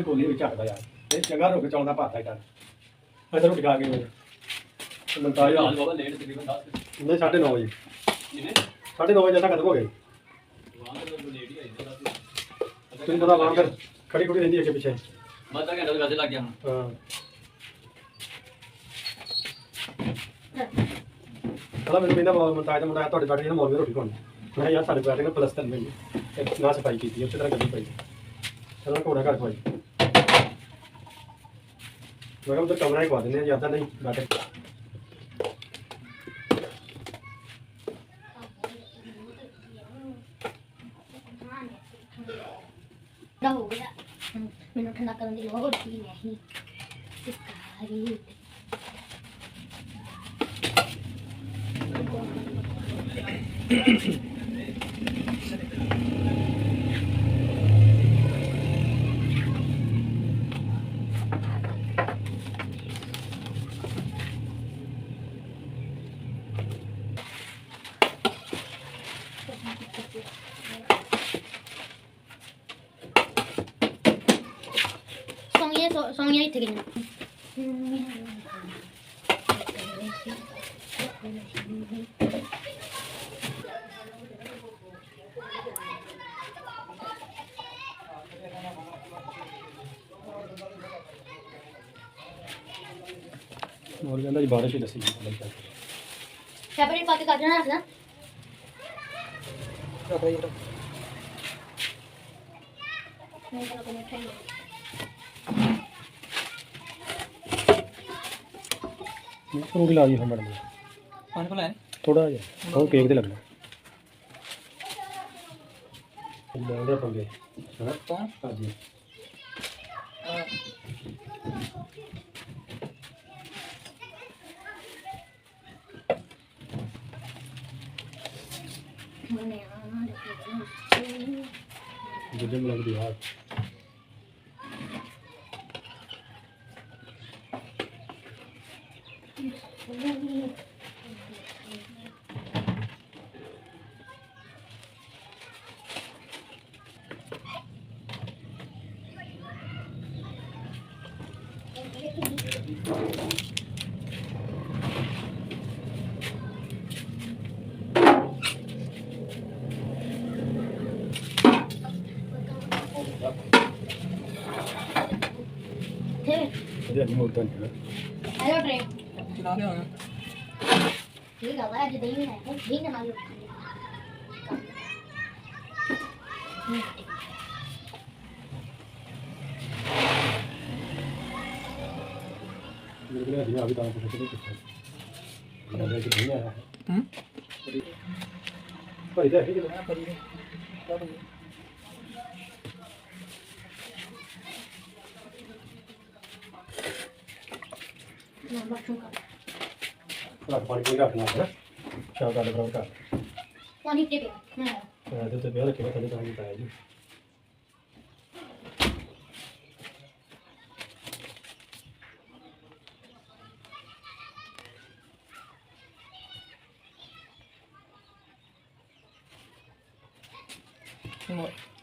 ਕੋਲੀ ਵਿੱਚ ਝੱਕਦਾ ਯਾਰ ਇਹ ਚੰਗਾ ਰੁਕ ਚਾਉਂਦਾ ਭਾਤਾ ਇਦਾਂ ਅਜਾ ਰੋਟੀ ਖਾ ਕੇ ਮੰਤਾ ਯਾਰ ਬਾਬਾ ਲੇਟ ਤਕਰੀਬਨ 10 ਨਹੀਂ 9:30 ਵਜੇ ਕਿਵੇਂ 9:30 ਵਜੇ ਤੱਕ ਖਤਮ ਹੋ ਗਏ ਵਾਂ ਤੇ ਲੇਟ ਹੀ ਆਈ ਤੁਸੀਂ ਪਤਾ ਵਾਂ ਫਿਰ ਖੜੀ ਖੜੀ ਰਹਿੰਦੀ ਅੱਗੇ ਪਿੱਛੇ ਮੈਂ ਤਾਂ ਘੰਟਾ ਤੋਂ ਗੱਜੇ ਲੱਗ ਗਿਆ ਹਾਂ ਚਲੋ ਮੈਨੂੰ ਕਹਿੰਦਾ ਮੰਤਾ ਦਾ ਮੁੰਡਾ ਤੁਹਾਡੇ ਬੈਠੇ ਨਾ ਮੋਰ ਰੋਟੀ ਖਾਣੀ ਮੈਂ ਯਾਰ ਸਾਡੇ ਬੈਠੇ ਨਾ ਪਲਸਤਰ ਨਹੀਂ ਨਾ ਸਫਾਈ ਕੀਤੀ ਉਸੇ ਤਰ੍ਹਾਂ ਗੱਡੀ ਪਈ ਚਲੋ ਕੋੜਾ ਘਰ ਕੋਈ मैं उधर कमरा ही पा देने ज़्यादा नहीं बैठे हो गया मैंने ठंडा करने की लोड़ ही नहीं Songnya itu gini. और कहता जी बारिश ही दसी क्या पर पाके काटना रखना फ्रूट ला दी हम मैडम पानी को लाए थोड़ा जिहा और केक ते लगना लेंगे पंगे हां तो हां जी जिद्दे में लगदी हाथ हेलो ट्रेन चला ले आना ठीक है भाई दही में है ठीक है मालूम मेरे लिए अभी दाल कुछ नहीं कुछ मेरा कि नहीं आया भाई इधर ही ना करिए क्या करिए पानी कोई रखना है शाम का बराबर का पानी पे हां तो बेहद रखेगा थले तो हम बताया जी No.